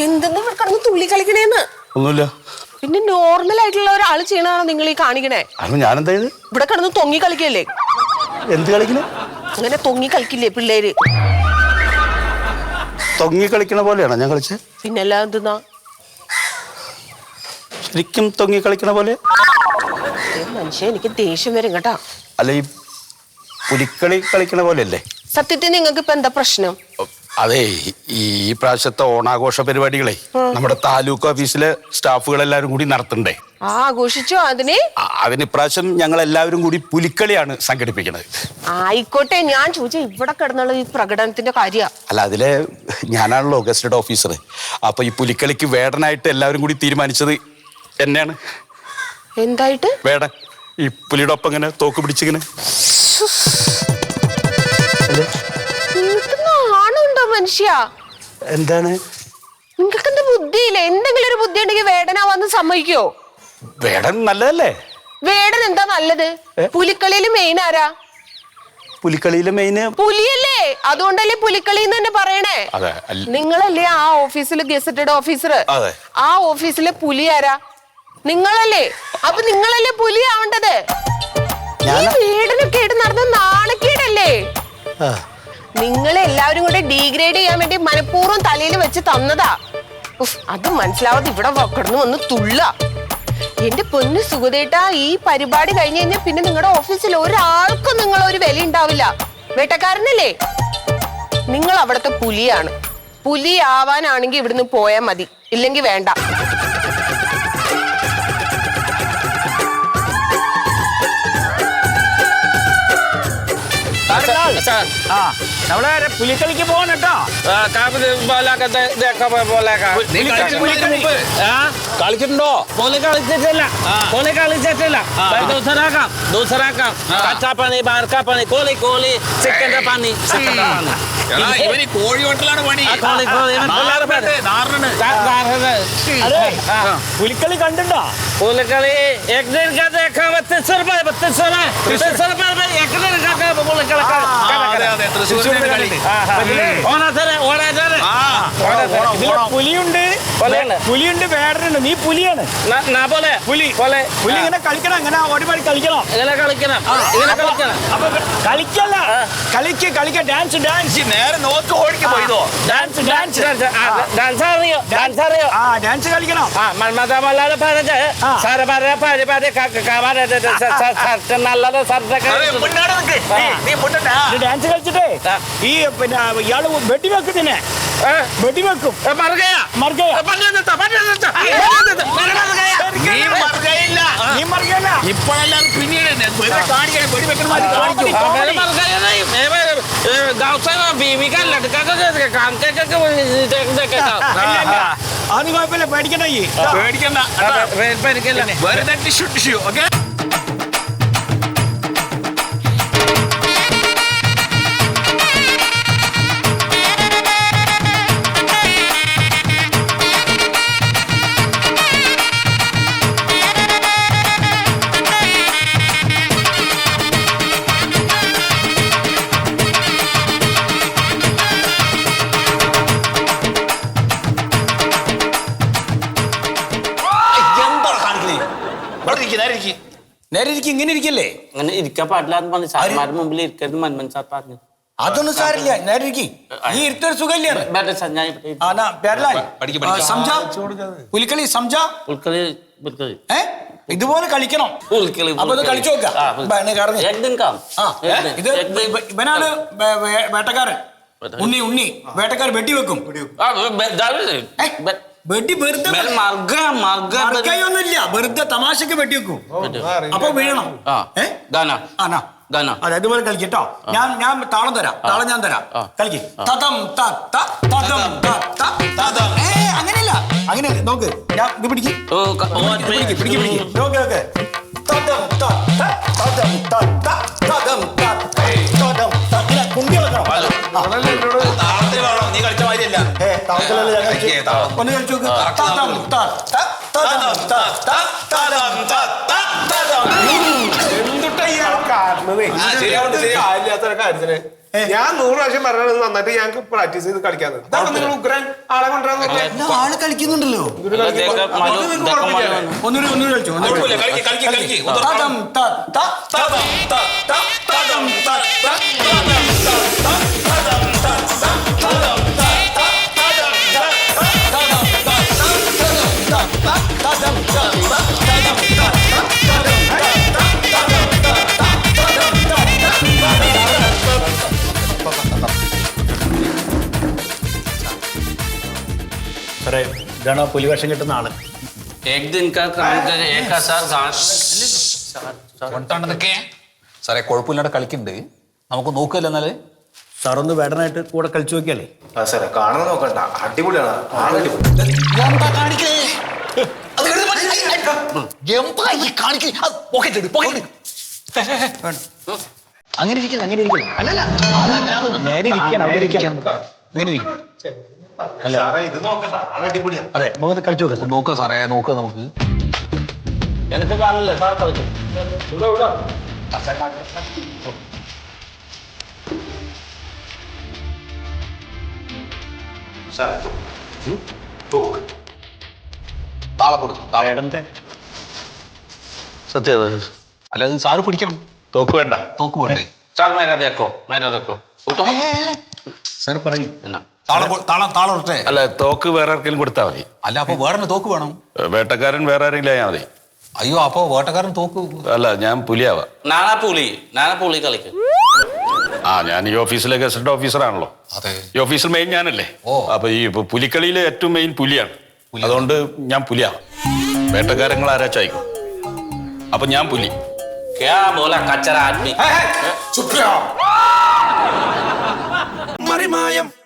എന്തെന്ന് കിടന്ന് തുള്ളി കളിക്കണേന്ന്? ഒന്നുമില്ല. പിന്നെ നോർമൽ ആയിട്ടുള്ള ഒരാള് ചെയ്യണതാണോ നിങ്ങൾ ഈ കാണിക്കണേ? ഞാനെന്താ ഇവിടെ കിടന്ന് തൊങ്ങി കളിക്കല്ലേ? എന്ത് കളിക്കണേ? അങ്ങനെ തൊങ്ങി കളിക്കില്ലേ പിള്ളേര്? തൊങ്ങി കളിക്കണ പോലെയാണോ ഞാൻ കളിച്ചത്? പിന്നല്ല എന്തെന്നാ? ശരിക്കും തൊങ്ങി കളിക്കണ പോലെ മനുഷ്യ, എനിക്ക് ദേഷ്യം വരും കേട്ടാ. അല്ല, ഈ പുലിക്കളി കളിക്കണ പോലെയല്ലേ? സത്യത്തിൽ നിങ്ങൾക്ക് ഇപ്പൊ എന്താ പ്രശ്നം? അതെ, ഈ പ്രാവശ്യത്തെ ഓണാഘോഷ പരിപാടികളെ നമ്മുടെ താലൂക്ക് ഓഫീസിലെ സ്റ്റാഫുകളെല്ലാവരും കൂടി നടത്തണ്ടേ? ആഘോഷിച്ചോ? അതിന് ഇപ്രാവശ്യം ഞങ്ങൾ എല്ലാവരും കൂടി പുലിക്കളിയാണ് സംഘടിപ്പിക്കുന്നത്. ആയിക്കോട്ടെ, ഞാൻ ചോദിച്ച ഇവിടെ കിടന്നുള്ള ഈ പ്രകടനത്തിന്റെ കാര്യ. അല്ല, അതിലെ ഞാനാണല്ലോ ഗസ്റ്റഡ് ഓഫീസർ. അപ്പൊ ഈ പുലിക്കളിക്ക് വേടനായിട്ട് എല്ലാവരും കൂടി തീരുമാനിച്ചത് എന്നെയാണ്. എന്തായിട്ട്? വേടൻ. ഈ പുലിയുടെ ഒപ്പം ഇങ്ങനെ തോക്ക് പിടിച്ചിങ്ങനെ. മനുഷ്യ, എന്താണ് നിങ്ങൾക്ക് എന്താ ബുദ്ധിയില്ല? എന്തെങ്കിലും ഒരു ബുദ്ധി ഉണ്ടെങ്കിൽ വേടനാവാന്ന് സമ്മതിക്കോ? വേടൻ നല്ലതല്ലേ? വേടൻ എന്താ നല്ലത്? പുലിക്കളിയില് മെയിൻ ആരാ? പുലിക്കളിയിലെ മെയിന് പുലിയല്ലേ? അതുകൊണ്ടല്ലേ പുലിക്കളി എന്ന് തന്നെ പറയണേ. നിങ്ങളല്ലേ ആ ഓഫീസിൽ ഗസറ്റഡ് ഓഫീസർ? ആ ഓഫീസിലെ പുലി ആരാ? നിങ്ങളല്ലേ? അപ്പൊ നിങ്ങളല്ലേ പുലി ആവേണ്ടത്? വേടനൊക്കെ ആയിട്ട് നടന്ന നാണക്കേടല്ലേ? നിങ്ങളെല്ലാവരും കൂടെ ഡീഗ്രേഡ് ചെയ്യാൻ വേണ്ടി മനഃപൂർവ്വം തലയിൽ വെച്ച് തന്നതാ. അത് മനസ്സിലാവാതെ ഇവിടെ കിടന്നു വന്ന് തുള്ള. എന്റെ പൊന്ന് സുഗതേട്ടാ, ഈ പരിപാടി കഴിഞ്ഞു കഴിഞ്ഞാൽ പിന്നെ നിങ്ങളുടെ ഓഫീസിൽ ഒരാൾക്കും നിങ്ങളൊരു വില ഉണ്ടാവില്ല. വേട്ടക്കാരനല്ലേ? നിങ്ങൾ അവിടുത്തെ പുലിയാണ്. പുലി ആവാനാണെങ്കിൽ ഇവിടുന്ന് പോയാൽ മതി, ഇല്ലെങ്കിൽ വേണ്ട. പുലിക്കളിക്ക് പോകണം കേട്ടോ. കളിച്ചിട്ടുണ്ടോ? പോലെ കളിച്ചിട്ടില്ല. ദൂസറാക്കാം കച്ചാപ്പണി, ബാർക്കാപ്പണി, കോളി കോളി, ചിക്കന്റെ പണി. കോഴി ഹോട്ടലാണ് പണി. പുലിക്കളി കണ്ടിട്ടുണ്ടോ? പുലിക്കളി പുലിയുണ്ട്, പുലിയുണ്ട്, വേടനുണ്ട്. നീ പുലിയാണ്. പുലി പുലി ഇങ്ങനെ കളിക്കണം, ഇങ്ങനെ ഓടിമാടി കളിക്കണം, ഇങ്ങനെ കളിക്കണം. അപ്പൊ കളിക്കല്ല, കളിക്ക ഡാൻസ് ഡാൻസ്. നേരെ നോക്കി ഓടിക്ക് പോയതോ? ഡാൻസ് ഡാൻസ് ഡാൻസ് അറിയോ? ഡാൻസ് അറിയോ? ആ, ഡാൻസ് കളിക്കണം. ഡാൻസ് കളിച്ചിട്ടേ ഈ പിന്നെ ഇയാള് വെടിവെക്കുന്നതിനെ വെടിവെക്കും. ഇപ്പോഴെല്ലാം പിന്നീട് അത് കുഴപ്പമില്ല, പേടിക്കണ്ട. ഓക്കെ. നേരെ ഇരിക്കും. ഇങ്ങനെ ഇരിക്കല്ലേ? അങ്ങനെ ഇരിക്കാൻ പാടില്ലാന്ന് പറഞ്ഞു. സാറിമാരുടെ മുമ്പിൽ ഇരിക്കരുത് മന്മൻ സാർ പറഞ്ഞു. അതൊന്നും സാരില്ല നേരെ ഇരിക്കി ഈ ഇരുത്തൊരു സുഖല്ലാണ് പുലിക്കളി സംജ ഇതുപോലെ കളിക്കണം അപ്പൊ ഇത് കളിച്ചു നോക്കാം ഇത് ഇവനാണ് വേട്ടക്കാരൻ ഉണ്ണി വേട്ടക്കാരൻ വെട്ടി വെക്കും വെട്ടി വെറുതെയൊന്നുമില്ല വെറുതെ തമാശക്ക് വെട്ടി വെക്കും അപ്പൊ വീഴണം അതെ അതുപോലെ കളിക്കട്ടോ ഞാൻ താളം തരാം ഞാൻ തരാം കളിക്ക് അങ്ങനെയല്ല അങ്ങനെയല്ല നോക്ക് ഞാൻ ഇത് പിടിക്ക് ഓക്കെ കുണ്ടി വെക്കണം ഒന്ന് കളിച്ചു കാര്യത്തിന് ഞാൻ 100 പ്രാവശ്യം പറഞ്ഞത് നന്നായിട്ട് ഞങ്ങൾക്ക് പ്രാക്ടീസ് ചെയ്ത് കളിക്കാന്ന് നിങ്ങൾ ഉഗ്രൻ ആളെ കൊണ്ടുവരാൻ ആള് കളിക്കുന്നുണ്ടല്ലോ ഒന്നുകൂടി കളിച്ചു സാറേ ഇതാണ് പുലിവേഷം കിട്ടുന്ന ആള് സാറേ കുഴപ്പമില്ലാണ്ട് കളിക്കുന്നുണ്ട് നമുക്ക് നോക്കില്ല എന്നാല് സാറൊന്ന് വേടനായിട്ട് കൂടെ കളിച്ചു നോക്കിയല്ലേ സാറേ കാണുന്ന നോക്കണ്ട അടിപൊളിയാണ് അങ്ങനെ ഇരിക്കണം അല്ലല്ല നേരെ ഇരിക്കണം അവിടെ ഇരിക്കണം ഇങ്ങനെ ഇരിക്കും അതെ നമുക്ക് കളിച്ചു നോക്കാം നോക്കാം സാറേ നോക്കാം നമുക്ക് എനിക്ക് കാണില്ലേ സാർ കളിച്ചു താളെ കൊടുക്കും സത്യം അല്ല അത് സാറ് പിടിക്കണം തോക്ക് വേണ്ട തോക്ക് പോട്ടെ സാർ പറയും താളം ഇട്ടേ അല്ല തോക്ക് വേറെ ആർക്കെങ്കിലും കൊടുത്താൽ മതി അല്ല അപ്പൊ വേറെ തോക്ക് വേണം വേട്ടക്കാരൻ വേറെ ആരെങ്കിലും ആയാൽ മതി അയ്യോ അപ്പൊ വേട്ടക്കാരൻ തോക്ക് അല്ല ഞാൻ പുലിയാവാ നാളെ പുലി കളിക്കും ഞാൻ ഈ ഓഫീസിലെ ഗസറ്റ് ഓഫീസറാണല്ലോ അതെ ഈ ഓഫീസിൽ മെയിൻ ഞാനല്ലേ ഓ. അപ്പൊ ഈ പുലിക്കളിയിലെ ഏറ്റവും മെയിൻ പുലിയാണ് അതുകൊണ്ട് ഞാൻ പുലിയാവാം വേട്ടക്കാരങ്ങൾ ആരാ ചായ്ക്കും അപ്പൊ ഞാൻ പുലി കച്ചറ ആദ്മി ചുപ്പ്യോ മറിമായം